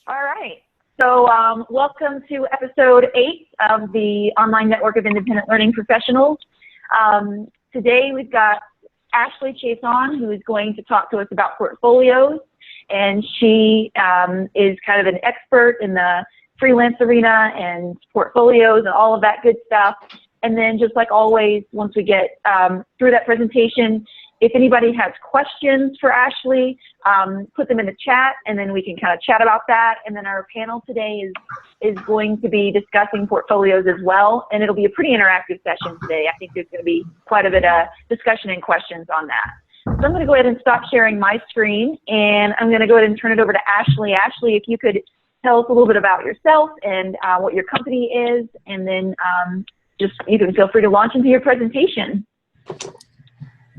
All right. So welcome to episode 8 of the Online Network of Independent Learning Professionals. Today we've got Ashley Chiasson, who is going to talk to us about portfolios. And she is kind of an expert in the freelance arena and portfolios and all of that good stuff. And then just like always, once we get through that presentation, if anybody has questions for Ashley, put them in the chat, and then we can kind of chat about that. And then our panel today is going to be discussing portfolios as well, and it'll be a pretty interactive session today. I think there's going to be quite a bit of discussion and questions on that. So I'm going to go ahead and stop sharing my screen, and I'm going to go ahead and turn it over to Ashley. Ashley, if you could tell us a little bit about yourself and what your company is, and then just you can feel free to launch into your presentation.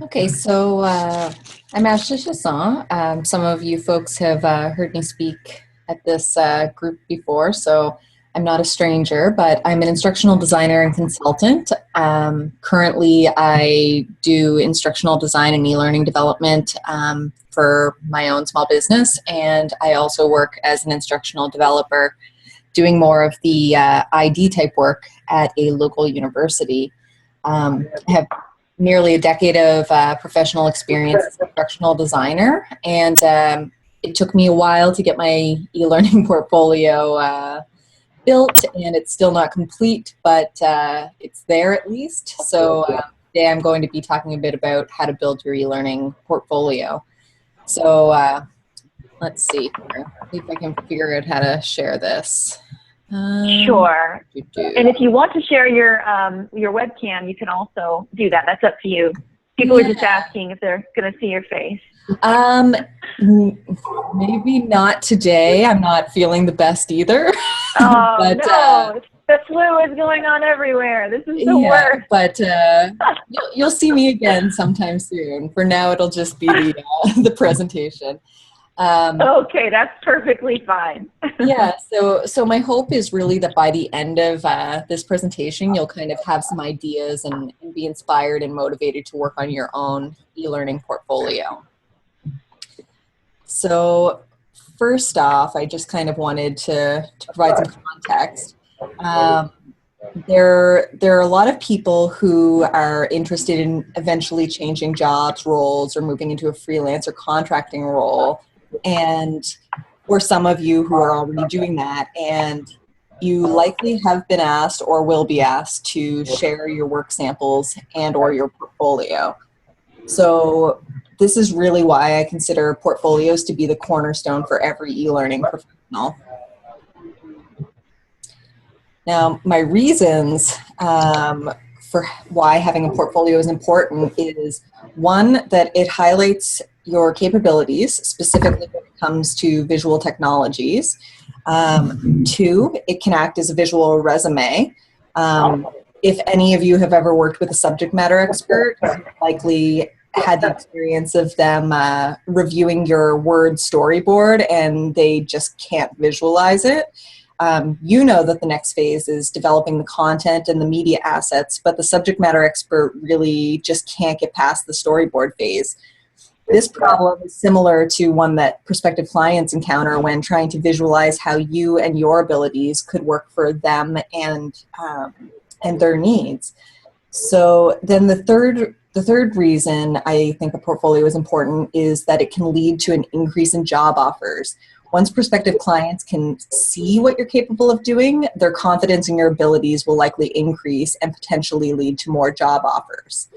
Okay, so I'm Ashley Chiasson. Some of you folks have heard me speak at this group before, so I'm not a stranger, but I'm an instructional designer and consultant. Currently, I do instructional design and e-learning development for my own small business, and I also work as an instructional developer doing more of the ID type work at a local university. I have nearly a decade of professional experience as an instructional designer, and it took me a while to get my e-learning portfolio built, and it's still not complete, but it's there at least. So today I'm going to be talking a bit about how to build your e-learning portfolio. So let's see here. See if I can figure out how to share this. Sure. And if you want to share your webcam, you can also do that. That's up to you. People are just asking if they're going to see your face. Maybe not today. I'm not feeling the best either. Oh, but, no. The flu is going on everywhere. This is the worst. But you'll see me again sometime soon. For now, it'll just be the presentation. Okay, that's perfectly fine. Yeah, so my hope is really that by the end of this presentation, you'll kind of have some ideas and be inspired and motivated to work on your own e-learning portfolio. So first off, I just kind of wanted to provide some context. There are a lot of people who are interested in eventually changing jobs, roles, or moving into a freelance or contracting role. And for some of you who are already doing that, and you likely have been asked or will be asked to share your work samples and or your portfolio. So this is really why I consider portfolios to be the cornerstone for every e-learning professional. Now, my reasons for why having a portfolio is important is, one, that it highlights your capabilities, specifically when it comes to visual technologies. 2, it can act as a visual resume. If any of you have ever worked with a subject matter expert, you've likely had the experience of them reviewing your Word storyboard and they just can't visualize it. You know that the next phase is developing the content and the media assets, but the subject matter expert really just can't get past the storyboard phase. This problem is similar to one that prospective clients encounter when trying to visualize how you and your abilities could work for them and their needs. So then the third reason I think a portfolio is important is that it can lead to an increase in job offers. Once prospective clients can see what you're capable of doing, their confidence in your abilities will likely increase and potentially lead to more job offers.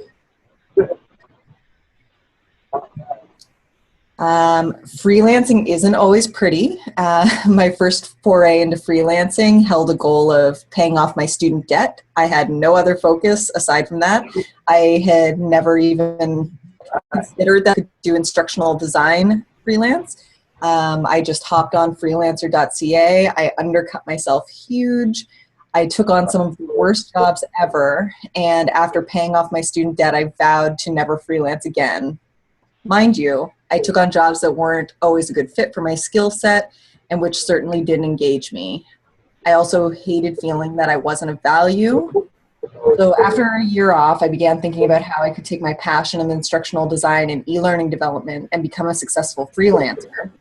Freelancing isn't always pretty. My first foray into freelancing held a goal of paying off my student debt. I had no other focus aside from that. I had never even considered that I could do instructional design freelance. I just hopped on freelancer.ca. I undercut myself huge. I took on some of the worst jobs ever, and after paying off my student debt, I vowed to never freelance again. Mind you, I took on jobs that weren't always a good fit for my skill set and which certainly didn't engage me. I also hated feeling that I wasn't of value. So after a year off, I began thinking about how I could take my passion in instructional design and e-learning development and become a successful freelancer.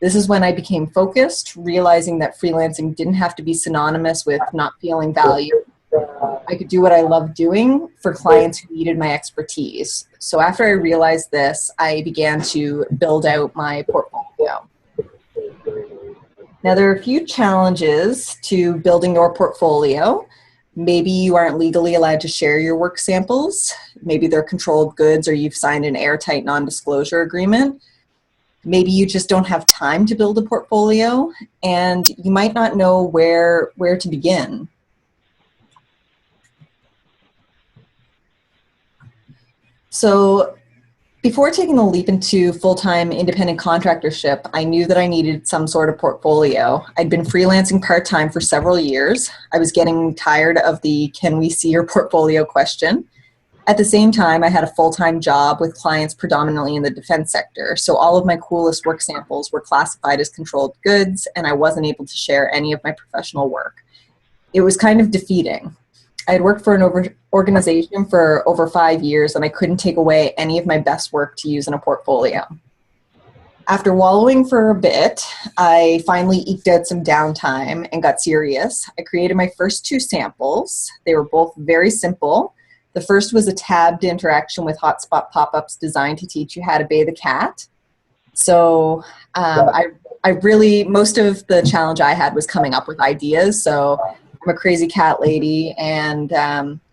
This is when I became focused, realizing that freelancing didn't have to be synonymous with not feeling valued. I could do what I loved doing for clients who needed my expertise. So after I realized this, I began to build out my portfolio. Now, there are a few challenges to building your portfolio. Maybe you aren't legally allowed to share your work samples. Maybe they're controlled goods or you've signed an airtight non-disclosure agreement. Maybe you just don't have time to build a portfolio, and you might not know where to begin. So before taking the leap into full-time independent contractorship, I knew that I needed some sort of portfolio. I'd been freelancing part-time for several years. I was getting tired of the "can we see your portfolio" question. At the same time, I had a full-time job with clients predominantly in the defense sector, so all of my coolest work samples were classified as controlled goods, and I wasn't able to share any of my professional work. It was kind of defeating. I had worked for an organization for over 5 years, and I couldn't take away any of my best work to use in a portfolio. After wallowing for a bit, I finally eked out some downtime and got serious. I created my first 2 samples. They were both very simple. The first was a tabbed interaction with hotspot pop-ups designed to teach you how to bathe a cat. So I really, most of the challenge I had was coming up with ideas. So I'm a crazy cat lady, and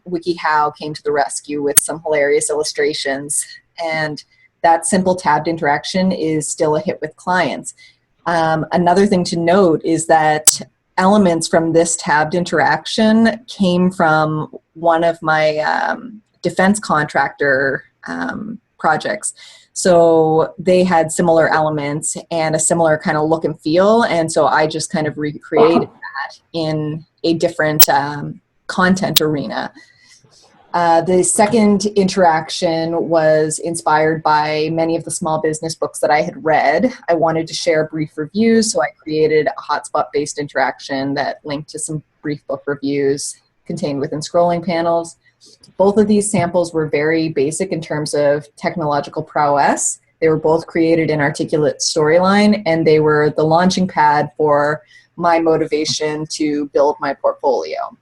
WikiHow came to the rescue with some hilarious illustrations. And that simple tabbed interaction is still a hit with clients. Another thing to note is that elements from this tabbed interaction came from one of my defense contractor projects. So they had similar elements and a similar kind of look and feel, and so I just kind of recreated that in a different content arena. The second interaction was inspired by many of the small business books that I had read. I wanted to share brief reviews, so I created a hotspot-based interaction that linked to some brief book reviews contained within scrolling panels. Both of these samples were very basic in terms of technological prowess. They were both created in Articulate Storyline, and they were the launching pad for my motivation to build my portfolio.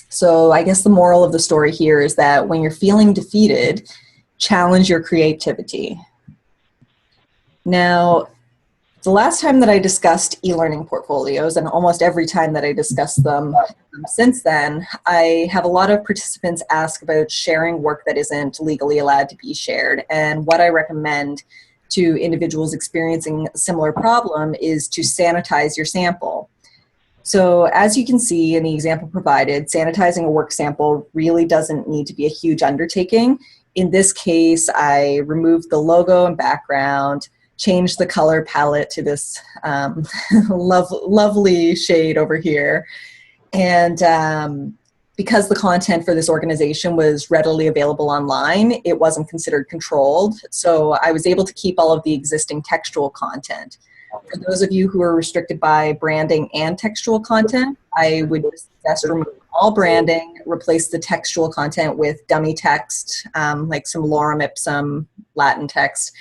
So I guess the moral of the story here is that when you're feeling defeated, challenge your creativity. Now, the last time that I discussed e-learning portfolios, and almost every time that I discussed them since then, I have a lot of participants ask about sharing work that isn't legally allowed to be shared. And what I recommend to individuals experiencing a similar problem is to sanitize your sample. So as you can see in the example provided, sanitizing a work sample really doesn't need to be a huge undertaking. In this case, I removed the logo and background, changed the color palette to this lovely shade over here. And because the content for this organization was readily available online, it wasn't considered controlled. So I was able to keep all of the existing textual content. For those of you who are restricted by branding and textual content, I would suggest remove all branding, replace the textual content with dummy text, like some lorem ipsum Latin text,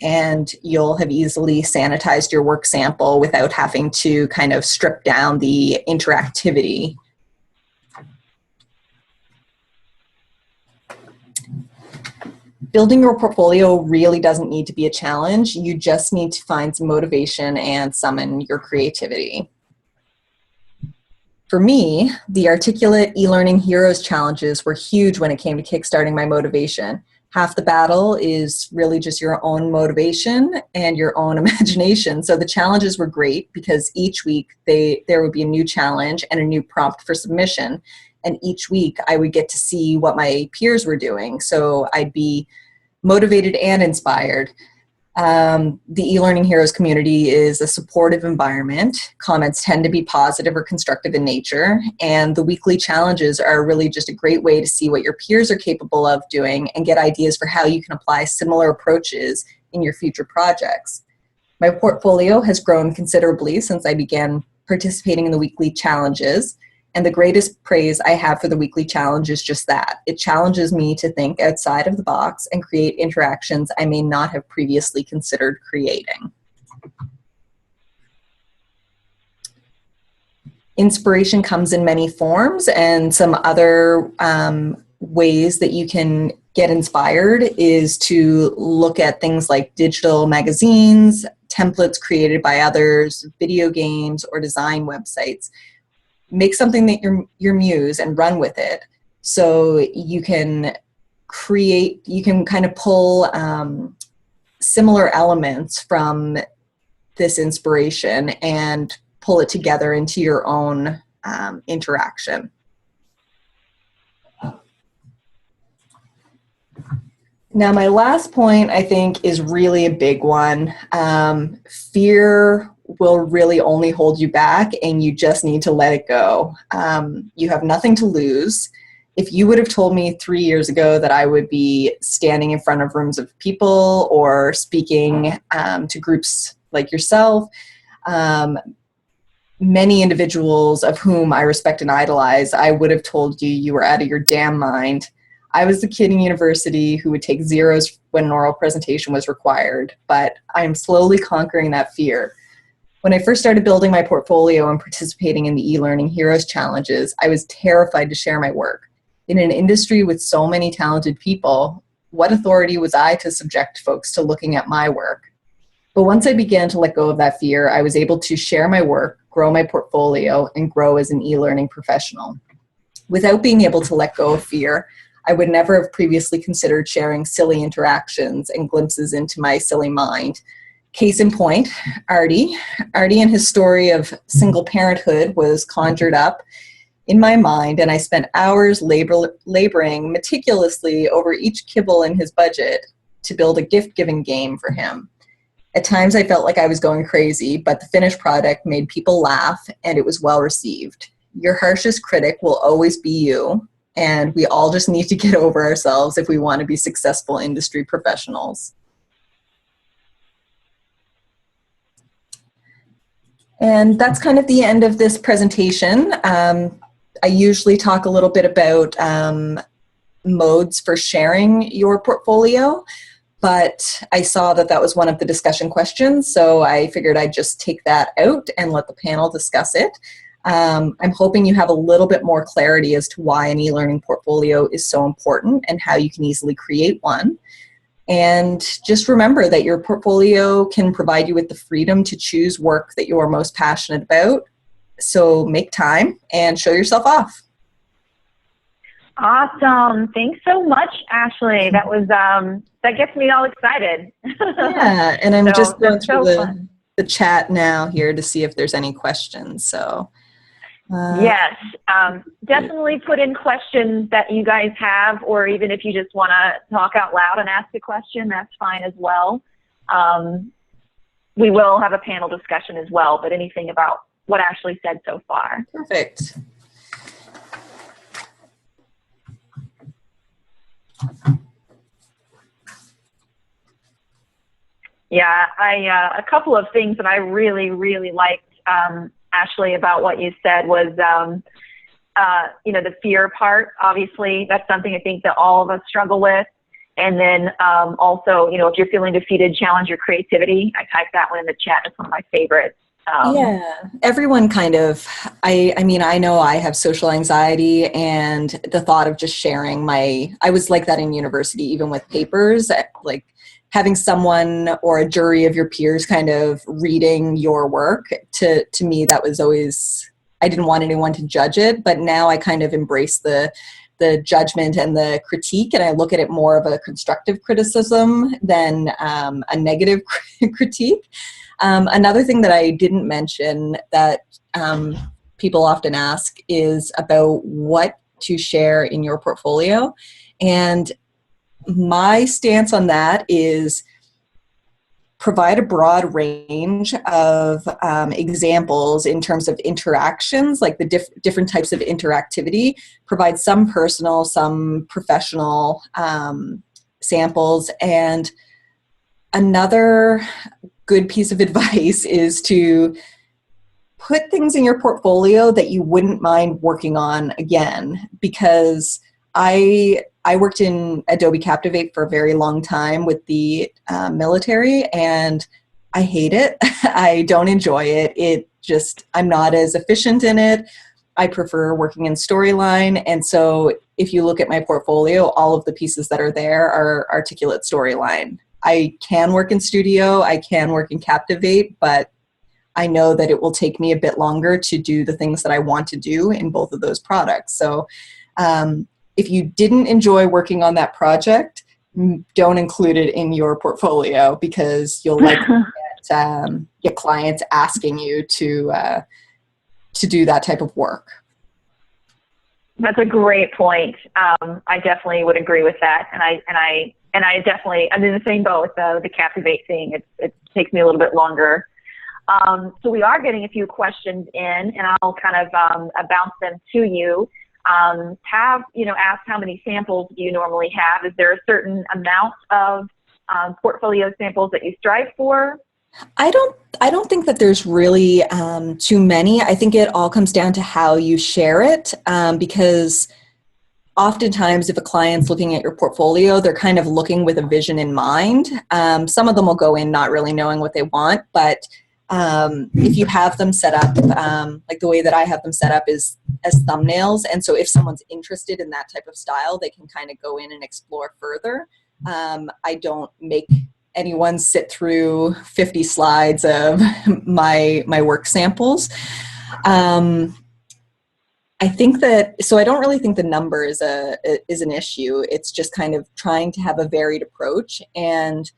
and you'll have easily sanitized your work sample without having to kind of strip down the interactivity. Building your portfolio really doesn't need to be a challenge. You just need to find some motivation and summon your creativity. For me, the Articulate e-learning heroes challenges were huge when it came to kickstarting my motivation. Half the battle is really just your own motivation and your own imagination. So the challenges were great because each week there would be a new challenge and a new prompt for submission. And each week I would get to see what my peers were doing. So I'd be motivated and inspired. The e-learning heroes community is a supportive environment. Comments tend to be positive or constructive in nature, and the weekly challenges are really just a great way to see what your peers are capable of doing and get ideas for how you can apply similar approaches in your future projects. My portfolio has grown considerably since I began participating in the weekly challenges, and the greatest praise I have for the weekly challenge is just that. It challenges me to think outside of the box and create interactions I may not have previously considered creating. Inspiration comes in many forms, and some other ways that you can get inspired is to look at things like digital magazines, templates created by others, video games, or design websites. Make something that your muse and run with it. So you can kind of pull similar elements from this inspiration and pull it together into your own interaction. Now, my last point, I think, is really a big one. Fear will really only hold you back, and you just need to let it go. You have nothing to lose. If you would have told me 3 years ago that I would be standing in front of rooms of people or speaking to groups like yourself, many individuals of whom I respect and idolize, I would have told you you were out of your damn mind. I was the kid in university who would take zeros when an oral presentation was required, but I am slowly conquering that fear. When I first started building my portfolio and participating in the e-learning heroes challenges, I was terrified to share my work. In an industry with so many talented people, what authority was I to subject folks to looking at my work? But once I began to let go of that fear, I was able to share my work, grow my portfolio, and grow as an e-learning professional. Without being able to let go of fear, I would never have previously considered sharing silly interactions and glimpses into my silly mind. Case in point, Artie and his story of single parenthood was conjured up in my mind, and I spent hours laboring meticulously over each kibble in his budget to build a gift-giving game for him. At times I felt like I was going crazy, but the finished product made people laugh, and it was well received. Your harshest critic will always be you, and we all just need to get over ourselves if we want to be successful industry professionals. And that's kind of the end of this presentation. I usually talk a little bit about modes for sharing your portfolio, but I saw that that was one of the discussion questions, so I figured I'd just take that out and let the panel discuss it. I'm hoping you have a little bit more clarity as to why an e-learning portfolio is so important and how you can easily create one. And just remember that your portfolio can provide you with the freedom to choose work that you're most passionate about. So make time and show yourself off. Awesome. Thanks so much, Ashley. That was that gets me all excited. Yeah, and I'm just going through the chat now here to see if there's any questions. So yes, definitely put in questions that you guys have, or even if you just want to talk out loud and ask a question, that's fine as well. We will have a panel discussion as well, but anything about what Ashley said so far. Perfect. Yeah, a couple of things that I really, really liked, Ashley, about what you said was, the fear part. Obviously, that's something I think that all of us struggle with. And then also, if you're feeling defeated, challenge your creativity. I typed that one in the chat. It's one of my favorites. Yeah, everyone kind of, I mean, I know I have social anxiety, and the thought of just sharing I was like that in university, even with papers, like having someone or a jury of your peers kind of reading your work, to me, that was always, I didn't want anyone to judge it, but now I kind of embrace the judgment and the critique, and I look at it more of a constructive criticism than a negative critique. Another thing that I didn't mention that people often ask is about what to share in your portfolio. And my stance on that is provide a broad range of examples in terms of interactions, like the different types of interactivity. Provide some personal, some professional samples. And another good piece of advice is to put things in your portfolio that you wouldn't mind working on again, because I worked in Adobe Captivate for a very long time with the military, and I hate it. I don't enjoy it. It I'm not as efficient in it. I prefer working in storyline. And so if you look at my portfolio, all of the pieces that are there are articulate storyline. I can work in studio, I can work in Captivate, but I know that it will take me a bit longer to do the things that I want to do in both of those products. So if you didn't enjoy working on that project, don't include it in your portfolio, because you'll likely get clients asking you to do that type of work. That's a great point. I definitely would agree with that, and I definitely, I'm in the same boat with the Captivate thing. It takes me a little bit longer. So we are getting a few questions in, and I'll kind of bounce them to you. Ask how many samples do you normally have? Is there a certain amount of portfolio samples that you strive for? I don't think that there's really too many. I think it all comes down to how you share it, because oftentimes if a client's looking at your portfolio, they're kind of looking with a vision in mind. Some of them will go in not really knowing what they want, but if you have them set up, like the way that I have them set up is as thumbnails. And so if someone's interested in that type of style, they can kind of go in and explore further. I don't make anyone sit through 50 slides of my work samples. I think that, so I don't really think the number is an issue. It's just kind of trying to have a varied approach and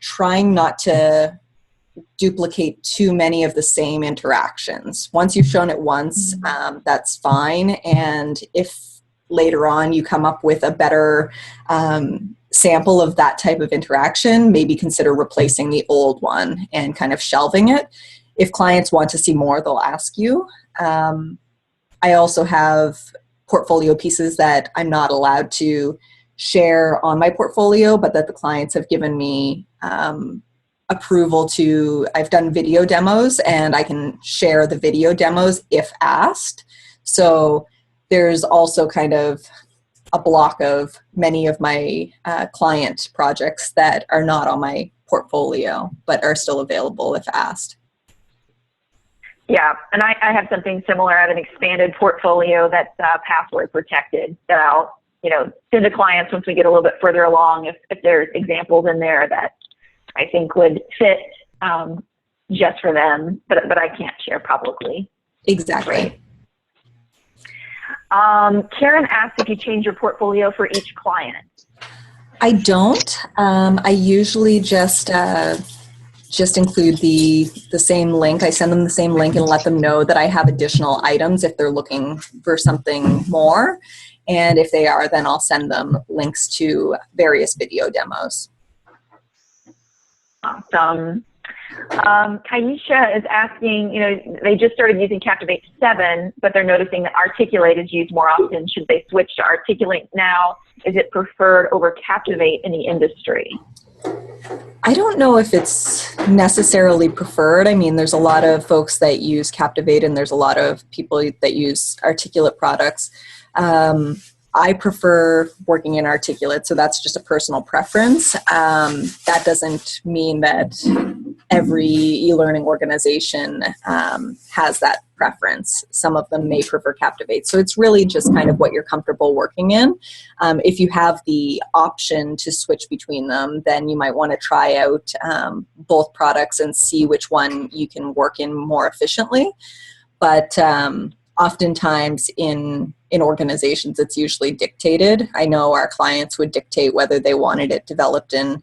trying not to duplicate too many of the same interactions. Once you've shown it once, that's fine. And if later on you come up with a better sample of that type of interaction, maybe consider replacing the old one and kind of shelving it. If clients want to see more, they'll ask you. I also have portfolio pieces that I'm not allowed to share on my portfolio, but that the clients have given me approval to. I've done video demos, and I can share the video demos if asked. So there's also kind of a block of many of my client projects that are not on my portfolio, but are still available if asked. Yeah, and I have something similar. I have an expanded portfolio that's password protected that I'll, send to clients once we get a little bit further along if there's examples in there that I think would fit just for them, but I can't share publicly. Exactly. Karen asked if you change your portfolio for each client. I don't. I usually just include the same link. I send them the same link and let them know that I have additional items if they're looking for something more. And if they are, then I'll send them links to various video demos. Awesome. Kaisha is asking, they just started using Captivate 7, but they're noticing that Articulate is used more often. Should they switch to Articulate now? Is it preferred over Captivate in the industry? I don't know if it's necessarily preferred. I mean, there's a lot of folks that use Captivate, and there's a lot of people that use Articulate products. I prefer working in Articulate, so that's just a personal preference. That doesn't mean that every e-learning organization has that preference. Some of them may prefer Captivate. So it's really just kind of what you're comfortable working in. If you have the option to switch between them, then you might want to try out both products and see which one you can work in more efficiently. But oftentimes in organizations, it's usually dictated. I know our clients would dictate whether they wanted it developed in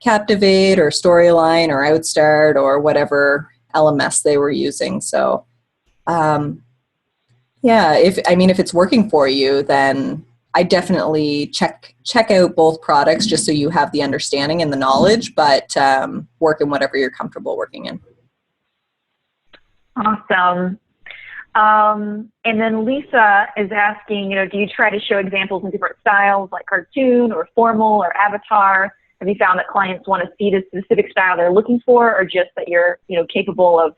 Captivate or Storyline or Outstart or whatever LMS they were using. So if it's working for you, then I definitely check out both products just so you have the understanding and the knowledge, but work in whatever you're comfortable working in. Awesome. And then Lisa is asking, do you try to show examples in different styles like cartoon or formal or avatar? Have you found that clients want to see the specific style they're looking for, or just that you're, capable of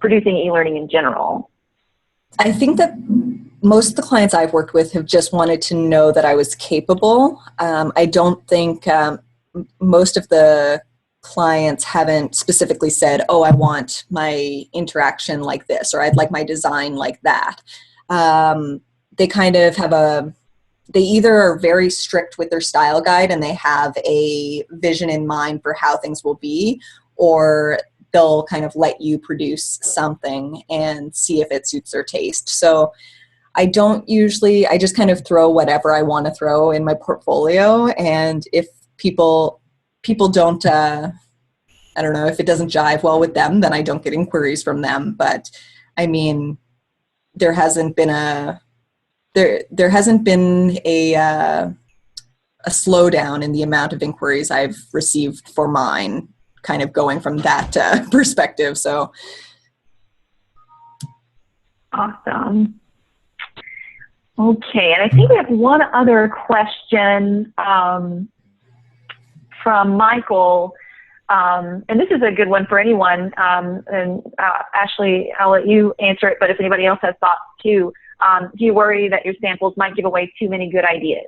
producing e-learning in general? I think that most of the clients I've worked with have just wanted to know that I was capable. I don't think most of the clients haven't specifically said, oh, I want my interaction like this, or I'd like my design like that. They kind of have they either are very strict with their style guide and they have a vision in mind for how things will be, or they'll kind of let you produce something and see if it suits their taste. So I just kind of throw whatever I want to throw in my portfolio. And if people don't, I don't know, if it doesn't jive well with them, then I don't get inquiries from them. But I mean, there hasn't been a slowdown in the amount of inquiries I've received for mine, kind of going from that perspective. So awesome. Okay, and I think we have one other question from Michael, and this is a good one for anyone. Ashley, I'll let you answer it, but if anybody else has thoughts too, do you worry that your samples might give away too many good ideas?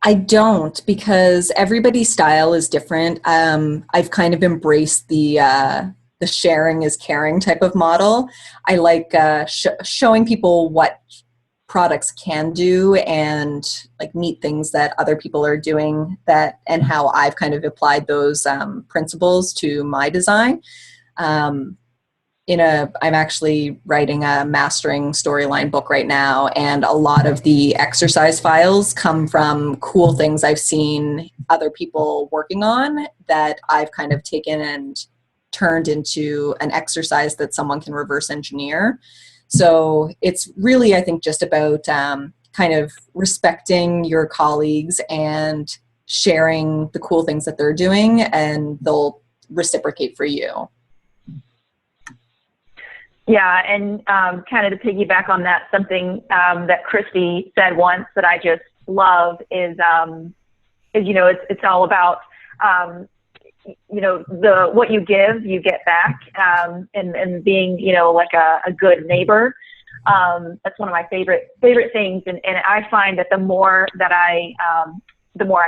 I don't, because everybody's style is different. I've kind of embraced the sharing is caring type of model. I like showing people what products can do and like neat things that other people are doing, that and how I've kind of applied those principles to my design. I'm actually writing a mastering storyline book right now, and a lot of the exercise files come from cool things I've seen other people working on that I've kind of taken and turned into an exercise that someone can reverse engineer. So it's really, I think, just about kind of respecting your colleagues and sharing the cool things that they're doing, and they'll reciprocate for you. Yeah, and kind of to piggyback on that, something that Christy said once that I just love is it's all about what you give, you get back, and being like a good neighbor. That's one of my favorite things, and I find that the more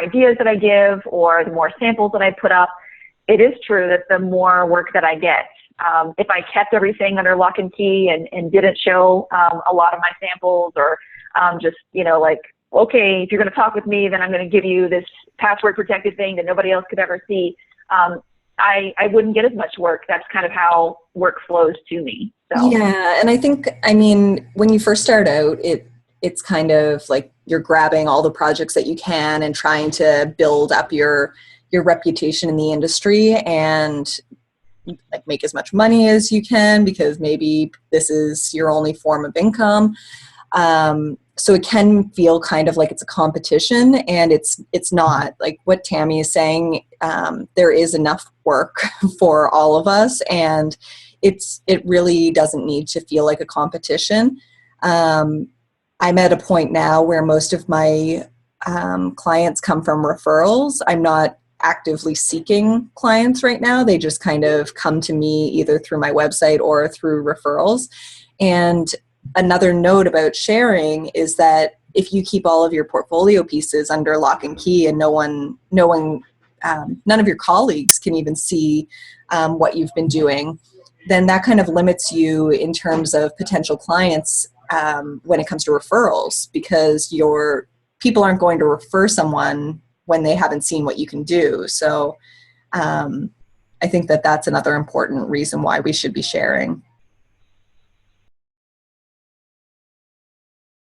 ideas that I give, or the more samples that I put up, it is true that the more work that I get. If I kept everything under lock and key and didn't show a lot of my samples, or okay, if you're going to talk with me, then I'm going to give you this password protected thing that nobody else could ever see, I wouldn't get as much work. That's kind of how work flows to me. So. Yeah, and I think, when you first start out, it's kind of like you're grabbing all the projects that you can and trying to build up your reputation in the industry and like make as much money as you can, because maybe this is your only form of income. So it can feel kind of like it's a competition, and it's not. Like what Tammy is saying, there is enough work for all of us, and it really doesn't need to feel like a competition. I'm at a point now where most of my clients come from referrals. I'm not actively seeking clients right now. They just kind of come to me either through my website or through referrals. And another note about sharing is that if you keep all of your portfolio pieces under lock and key, and none of your colleagues can even see what you've been doing, then that kind of limits you in terms of potential clients when it comes to referrals, because your people aren't going to refer someone when they haven't seen what you can do. So I think that that's another important reason why we should be sharing.